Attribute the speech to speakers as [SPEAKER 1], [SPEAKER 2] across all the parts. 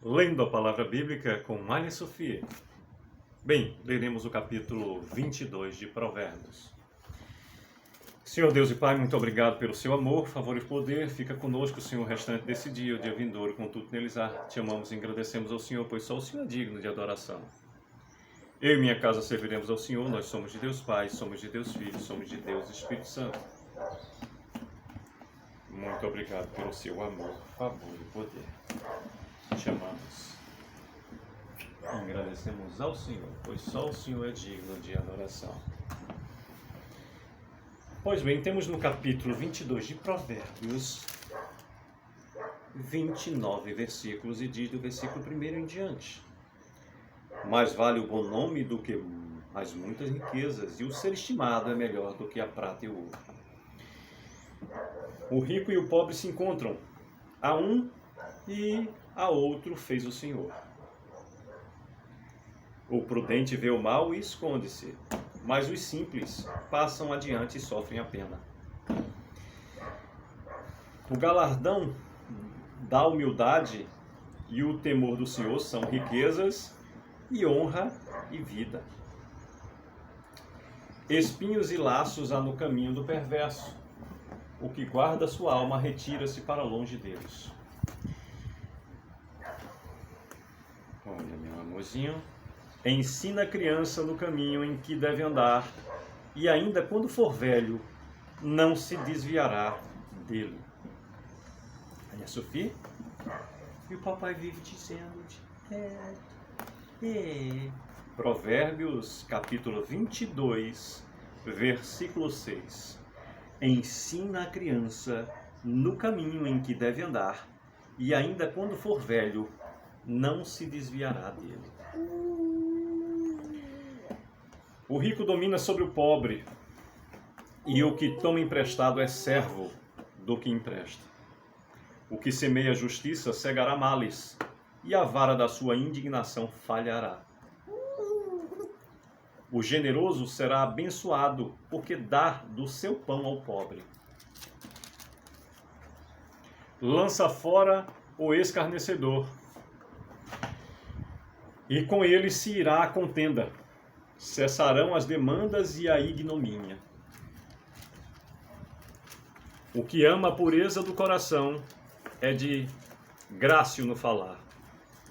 [SPEAKER 1] Lendo a palavra bíblica com Maria Sofia. Bem, leremos o capítulo 22 de Provérbios. Senhor Deus e Pai, muito obrigado pelo seu amor, favor e poder. Fica conosco, Senhor, o restante desse dia, o dia vindouro, com tudo neles há. Te amamos e agradecemos ao Senhor, pois só o Senhor é digno de adoração. Eu e minha casa serviremos ao Senhor, nós somos de Deus Pai, somos de Deus Filho, somos de Deus Espírito Santo. Muito obrigado pelo seu amor, favor e poder. Te amamos. Agradecemos ao Senhor, pois só o Senhor é digno de adoração. Pois bem, temos no capítulo 22 de Provérbios 29 versículos e diz do versículo 1 em diante: mais vale o bom nome do que as muitas riquezas, e o ser estimado é melhor do que a prata e o ouro. O rico e o pobre se encontram, a um e a outro fez o Senhor. O prudente vê o mal e esconde-se, mas os simples passam adiante e sofrem a pena. O galardão da humildade e o temor do Senhor são riquezas e honra e vida. Espinhos e laços há no caminho do perverso. O que guarda sua alma retira-se para longe deles. Olha, meu amorzinho. Ensina a criança no caminho em que deve andar, e ainda quando for velho, não se desviará dele. Olha, Sofia. E o papai vive dizendo Provérbios, capítulo 22, versículo 6. Ensina a criança no caminho em que deve andar, e ainda quando for velho, não se desviará dele. O rico domina sobre o pobre, e o que toma emprestado é servo do que empresta. O que semeia justiça cegará males, e a vara da sua indignação falhará. O generoso será abençoado, porque dá do seu pão ao pobre. Lança fora o escarnecedor, e com ele se irá a contenda. Cessarão as demandas e a ignomínia. O que ama a pureza do coração é de grácil no falar.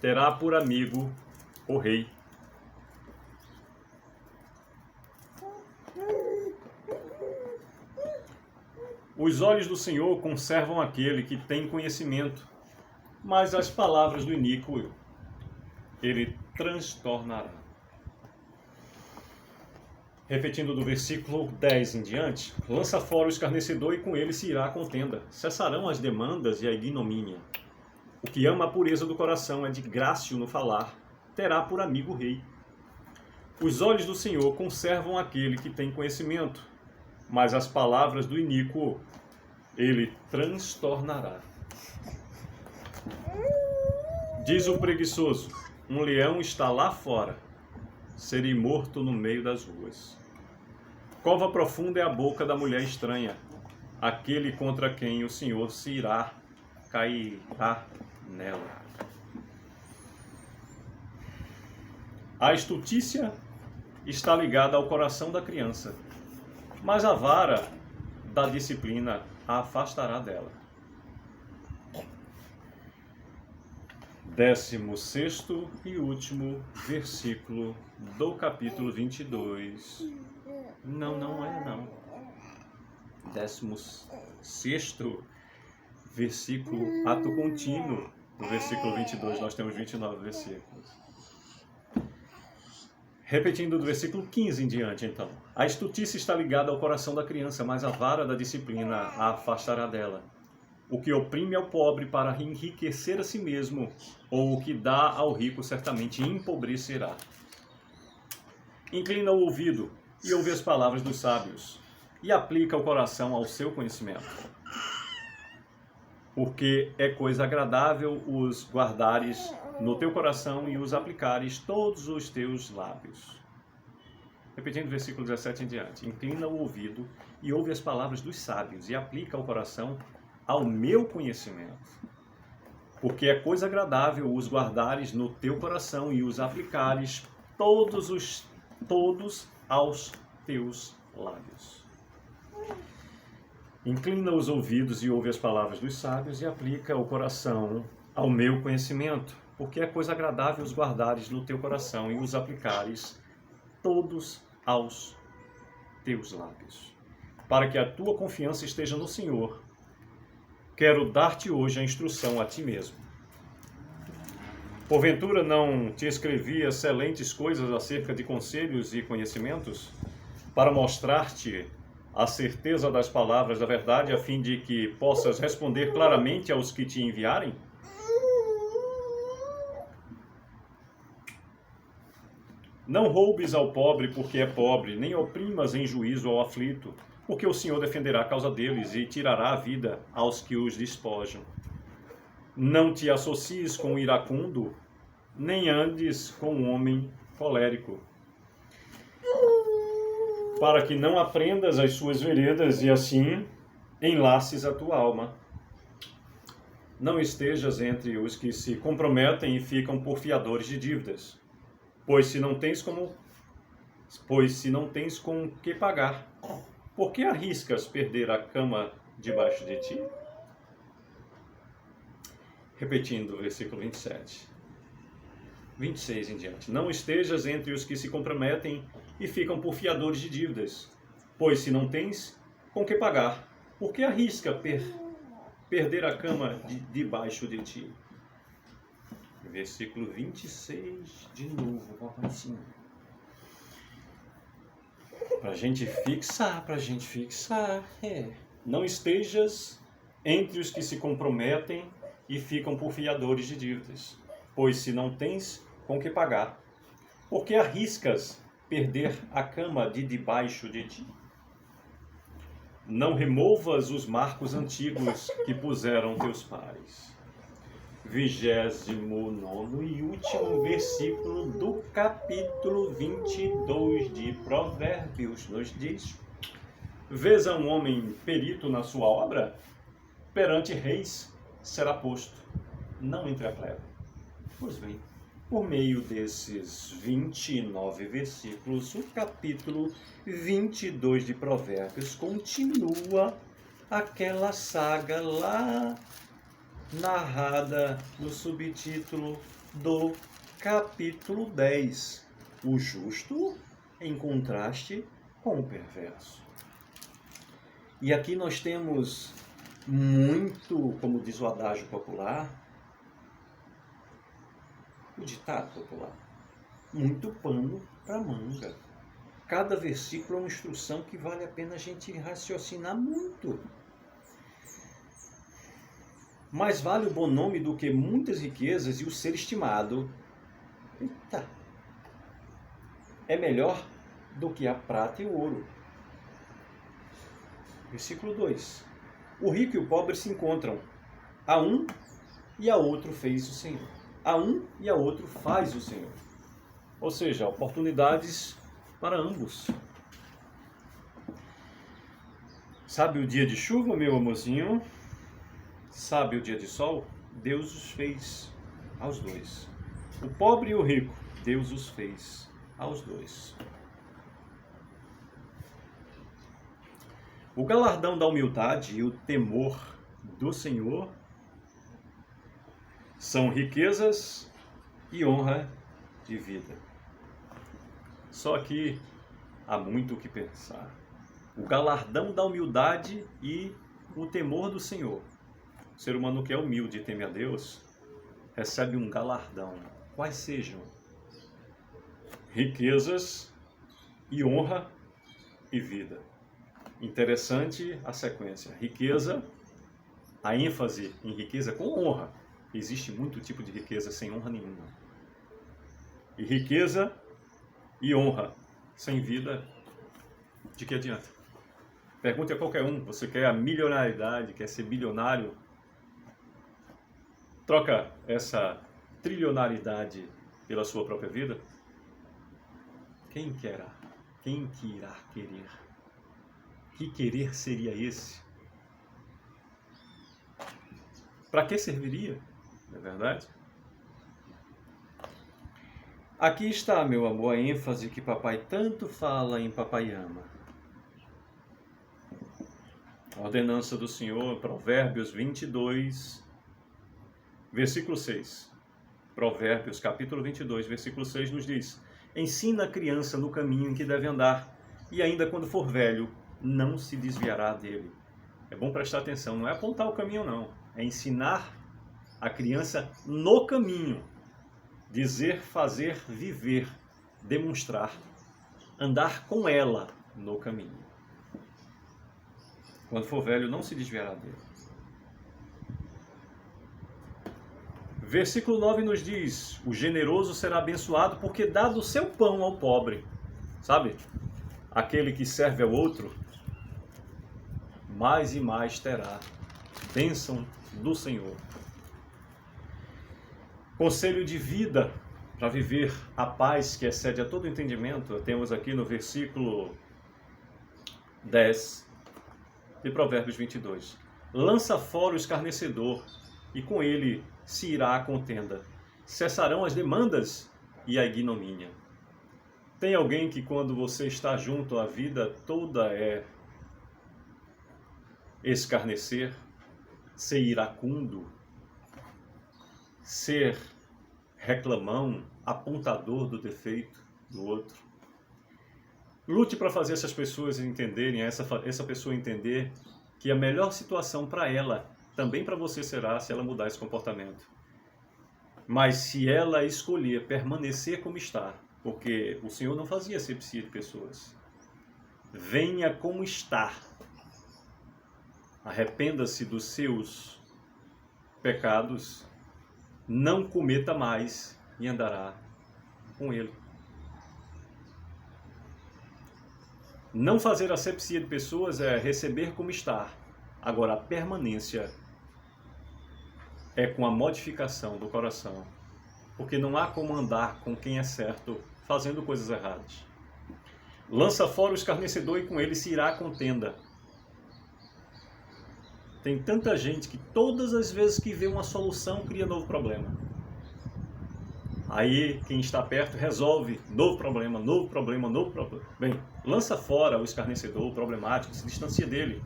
[SPEAKER 1] Terá por amigo o rei. Os olhos do Senhor conservam aquele que tem conhecimento, mas as palavras do iníquo ele transtornará. Repetindo do versículo 10 em diante: lança fora o escarnecedor e com ele se irá a contenda. Cessarão as demandas e a ignomínia. O que ama a pureza do coração é de grácil no falar. Terá por amigo o rei. Os olhos do Senhor conservam aquele que tem conhecimento, mas as palavras do iníquo ele transtornará. Diz o preguiçoso: um leão está lá fora. Serei morto no meio das ruas. Cova profunda é a boca da mulher estranha. Aquele contra quem o Senhor se irá, cairá nela. A estultícia está ligada ao coração da criança, mas a vara da disciplina a afastará dela. 16º e último versículo do capítulo 22. Não é. 16º versículo, ato contínuo. No versículo 22 nós temos 29 versículos. Repetindo do versículo 15 em diante, então. A estultícia está ligada ao coração da criança, mas a vara da disciplina a afastará dela. O que oprime ao pobre para enriquecer a si mesmo, ou o que dá ao rico certamente empobrecerá. Inclina o ouvido e ouve as palavras dos sábios, e aplica o coração ao seu conhecimento. Porque é coisa agradável os guardares no teu coração e os aplicares todos os teus lábios. Repetindo o versículo 17 em diante. Inclina o ouvido e ouve as palavras dos sábios, e aplica o coração ao meu conhecimento. porque é coisa agradável os guardares no teu coração e os aplicares todos aos teus lábios. Inclina os ouvidos e ouve as palavras dos sábios e aplica o coração ao meu conhecimento, porque é coisa agradável os guardares no teu coração e os aplicares todos aos teus lábios. Para que a tua confiança esteja no Senhor, quero dar-te hoje a instrução a ti mesmo. Porventura não te escrevi excelentes coisas acerca de conselhos e conhecimentos, para mostrar-te a certeza das palavras da verdade, a fim de que possas responder claramente aos que te enviarem? Não roubes ao pobre porque é pobre, nem oprimas em juízo ao aflito, porque o Senhor defenderá a causa deles e tirará a vida aos que os despojam. Não te associes com o iracundo, nem andes com o homem colérico, para que não aprendas as suas veredas e assim enlaces a tua alma. Não estejas entre os que se comprometem e ficam por fiadores de dívidas, pois se não tens com que pagar, por que arriscas perder a cama debaixo de ti? Repetindo o versículo 27. 26 em diante. Não estejas entre os que se comprometem e ficam por fiadores de dívidas, pois se não tens com que pagar, por que arrisca perder a cama debaixo de ti? Versículo 26 de novo, papai. Para a gente fixar. Não estejas entre os que se comprometem e ficam por fiadores de dívidas, pois se não tens com que pagar, por que arriscas perder a cama debaixo de ti? Não removas os marcos antigos que puseram teus pais. 29º e último versículo do capítulo 22 de Provérbios nos diz: vês a um homem perito na sua obra? Perante reis será posto, não entre a plebe. Pois bem, por meio desses 29 versículos, o capítulo 22 de Provérbios continua aquela saga lá narrada no subtítulo do capítulo 10, o justo em contraste com o perverso. E aqui nós temos muito, como diz o adágio popular, o ditado popular, muito pano para manga. Cada versículo é uma instrução que vale a pena a gente raciocinar muito. Mais vale o bom nome do que muitas riquezas e o ser estimado. Eita! É melhor do que a prata e o ouro. Versículo 2. O rico e o pobre se encontram. A um e a outro fez o Senhor. A um e a outro faz o Senhor. Ou seja, oportunidades para ambos. Sabe o dia de chuva, meu amorzinho? Sabe o dia de sol? Deus os fez aos dois. O pobre e o rico, Deus os fez aos dois. O galardão da humildade e o temor do Senhor são riquezas e honra de vida. Só que há muito o que pensar. O galardão da humildade e o temor do Senhor. O ser humano que é humilde e teme a Deus recebe um galardão. Quais sejam? Riquezas e honra e vida. Interessante a sequência. Riqueza, a ênfase em riqueza com honra. Existe muito tipo de riqueza sem honra nenhuma. E riqueza e honra sem vida, de que adianta? Pergunte a qualquer um, você quer a milionaridade, quer ser bilionário? Troca essa trilionaridade pela sua própria vida? Quem querá? Quem que irá querer? Que querer seria esse? Para que serviria? Não é verdade? Aqui está, meu amor, a ênfase que papai tanto fala em Papai Ama. A ordenança do Senhor, Provérbios 22, versículo 6. Provérbios, capítulo 22, versículo 6 nos diz: ensina a criança no caminho em que deve andar, e ainda quando for velho, não se desviará dele. É bom prestar atenção, não é apontar o caminho não, é ensinar a criança no caminho. Dizer, fazer, viver, demonstrar, andar com ela no caminho. Quando for velho, não se desviará dele. Versículo 9 nos diz: o generoso será abençoado porque dá do seu pão ao pobre. Sabe? Aquele que serve ao outro, mais e mais terá bênção do Senhor. Conselho de vida para viver a paz que excede a todo entendimento, temos aqui no versículo 10 de Provérbios 22. Lança fora o escarnecedor, e com ele se irá a contenda. Cessarão as demandas e a ignomínia. Tem alguém que quando você está junto, a vida toda é escarnecer, ser iracundo, ser reclamão, apontador do defeito do outro. Lute para fazer essas pessoas entenderem, essa pessoa entender que a melhor situação para ela, também para você será se ela mudar esse comportamento. Mas se ela escolher permanecer como está, porque o Senhor não fazia asepsia de pessoas. Venha como está. Arrependa-se dos seus pecados, não cometa mais e andará com ele. Não fazer asepsia de pessoas é receber como está. Agora, a permanência é com a modificação do coração. Porque não há como andar com quem é certo fazendo coisas erradas. Lança fora o escarnecedor e com ele se irá a contenda. Tem tanta gente que todas as vezes que vê uma solução cria novo problema. Aí quem está perto resolve novo problema, novo problema, novo problema. Bem, lança fora o escarnecedor, o problemático, se distancia dele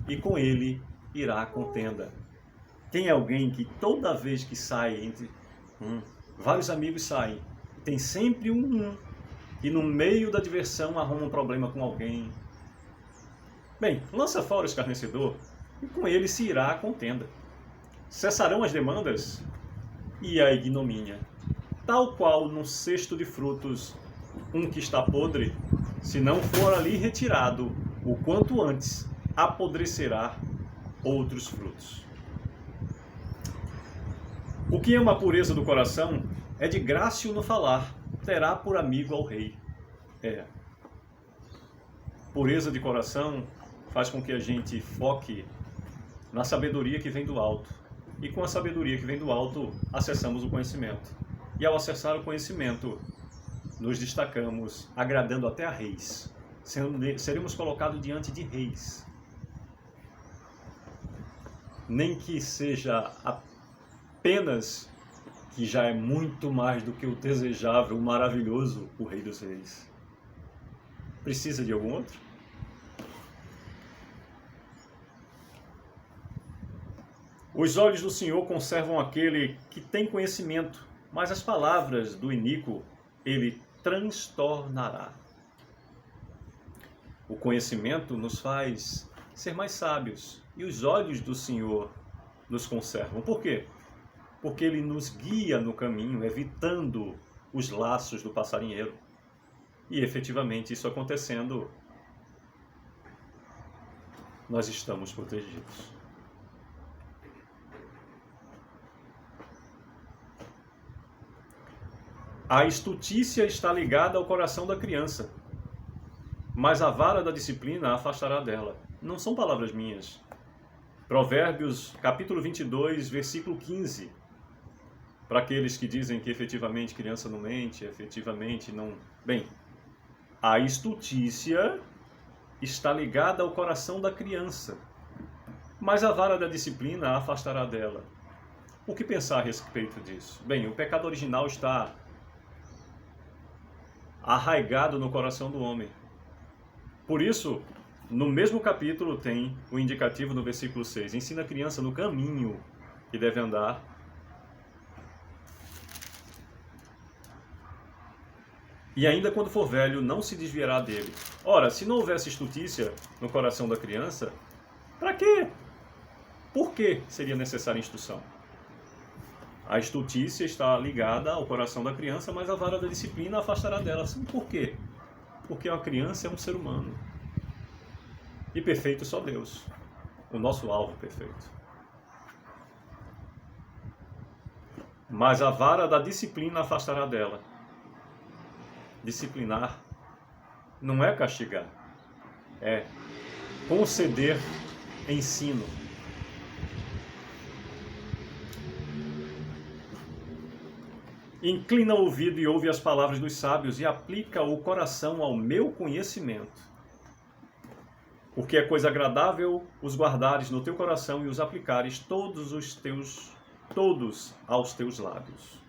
[SPEAKER 1] e com ele irá a contenda. Tem alguém que toda vez que sai entre vários amigos saem, tem sempre um que no meio da diversão arruma um problema com alguém. Bem, lança fora o escarnecedor e com ele se irá a contenda. Cessarão as demandas e a ignomínia. Tal qual num cesto de frutos, um que está podre, se não for ali retirado o quanto antes, apodrecerá outros frutos. O que ama a pureza do coração é de grácil no falar, terá por amigo ao rei. Pureza de coração faz com que a gente foque na sabedoria que vem do alto. E com a sabedoria que vem do alto, acessamos o conhecimento. E ao acessar o conhecimento, nos destacamos, agradando até a reis. Seremos colocados diante de reis. Nem que seja apenas, que já é muito mais do que o desejável, o maravilhoso, o Rei dos Reis. Precisa de algum outro? Os olhos do Senhor conservam aquele que tem conhecimento, mas as palavras do iníquo ele transtornará. O conhecimento nos faz ser mais sábios e os olhos do Senhor nos conservam. Por quê? Porque ele nos guia no caminho, evitando os laços do passarinheiro. E efetivamente isso acontecendo, nós estamos protegidos. A estutícia está ligada ao coração da criança, mas a vara da disciplina a afastará dela. Não são palavras minhas. Provérbios, capítulo 22, versículo 15. Para aqueles que dizem que efetivamente criança não mente, efetivamente não... Bem, a estutícia está ligada ao coração da criança, mas a vara da disciplina a afastará dela. O que pensar a respeito disso? Bem, o pecado original está arraigado no coração do homem. Por isso, no mesmo capítulo tem o indicativo no versículo 6. Ensina a criança no caminho que deve andar. E ainda quando for velho, não se desviará dele. Ora, se não houvesse estutícia no coração da criança, para quê? Por que seria necessária instrução? A estutícia está ligada ao coração da criança, mas a vara da disciplina afastará dela. Por quê? Porque a criança é um ser humano. E perfeito só Deus. O nosso alvo perfeito. Mas a vara da disciplina afastará dela. Disciplinar não é castigar. É conceder ensino. Inclina o ouvido e ouve as palavras dos sábios e aplica o coração ao meu conhecimento. Porque é coisa agradável os guardares no teu coração e os aplicares todos aos teus lábios.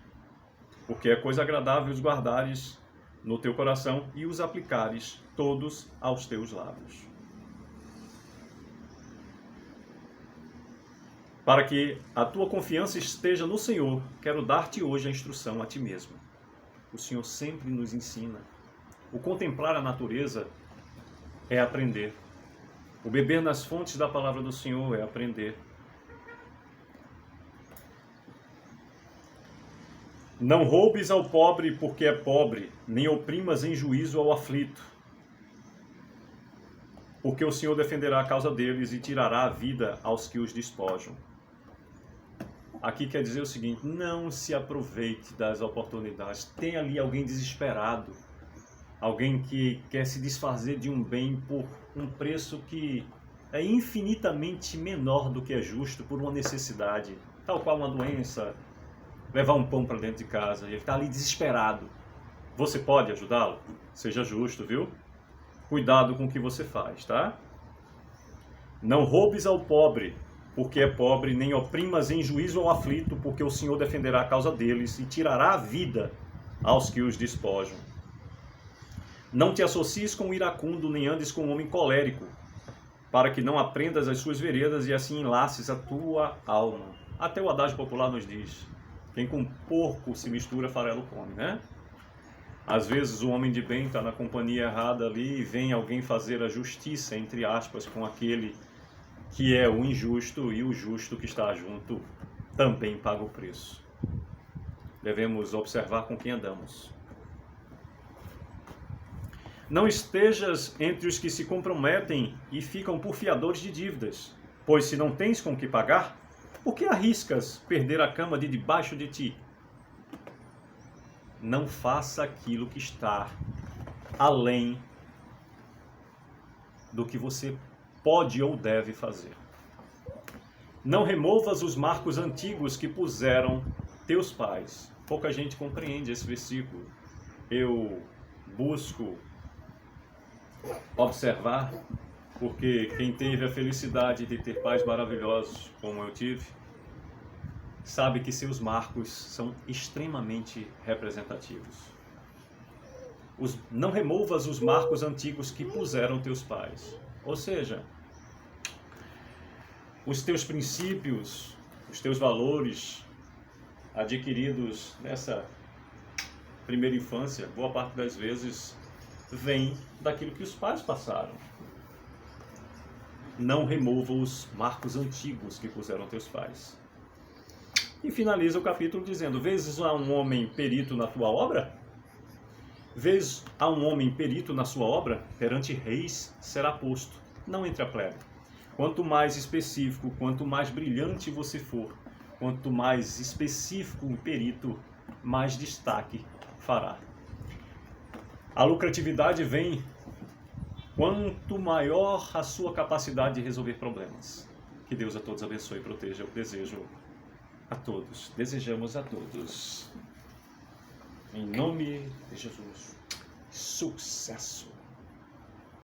[SPEAKER 1] Porque é coisa agradável os guardares no teu coração e os aplicares todos aos teus lábios. Para que a tua confiança esteja no Senhor, quero dar-te hoje a instrução a ti mesmo. O Senhor sempre nos ensina. O contemplar a natureza é aprender. O beber nas fontes da palavra do Senhor é aprender. Não roubes ao pobre porque é pobre, nem oprimas em juízo ao aflito. Porque o Senhor defenderá a causa deles e tirará a vida aos que os despojam. Aqui quer dizer o seguinte: não se aproveite das oportunidades. Tem ali alguém desesperado, alguém que quer se desfazer de um bem por um preço que é infinitamente menor do que é justo, por uma necessidade, tal qual uma doença, levar um pão para dentro de casa, e ele está ali desesperado. Você pode ajudá-lo? Seja justo, viu? Cuidado com o que você faz, tá? Não roubes ao pobre, porque é pobre, nem oprimas em juízo ao aflito, porque o Senhor defenderá a causa deles e tirará a vida aos que os despojam. Não te associes com o iracundo, nem andes com o homem colérico, para que não aprendas as suas veredas e assim enlaces a tua alma. Até o adágio popular nos diz: quem com porco se mistura, farelo come, né? Às vezes o homem de bem está na companhia errada ali e vem alguém fazer a justiça, entre aspas, com aquele que é o injusto, e o justo que está junto também paga o preço. Devemos observar com quem andamos. Não estejas entre os que se comprometem e ficam por fiadores de dívidas, pois se não tens com que pagar, por que arriscas perder a cama de debaixo de ti? Não faça aquilo que está além do que você pode ou deve fazer. Não removas os marcos antigos que puseram teus pais. Pouca gente compreende esse versículo. Eu busco observar, porque quem teve a felicidade de ter pais maravilhosos, como eu tive, sabe que seus marcos são extremamente representativos. Não removas os marcos antigos que puseram teus pais. Ou seja, os teus princípios, os teus valores adquiridos nessa primeira infância, boa parte das vezes, vem daquilo que os pais passaram. Não remova os marcos antigos que puseram teus pais. E finaliza o capítulo dizendo: vês a um homem perito na tua obra? Vês a um homem perito na sua obra? Perante reis será posto, não entre a plebe. Quanto mais específico, quanto mais brilhante você for, quanto mais específico um perito, mais destaque fará. A lucratividade vem quanto maior a sua capacidade de resolver problemas. Que Deus a todos abençoe e proteja. Eu desejo a todos, desejamos a todos, em nome de Jesus, sucesso.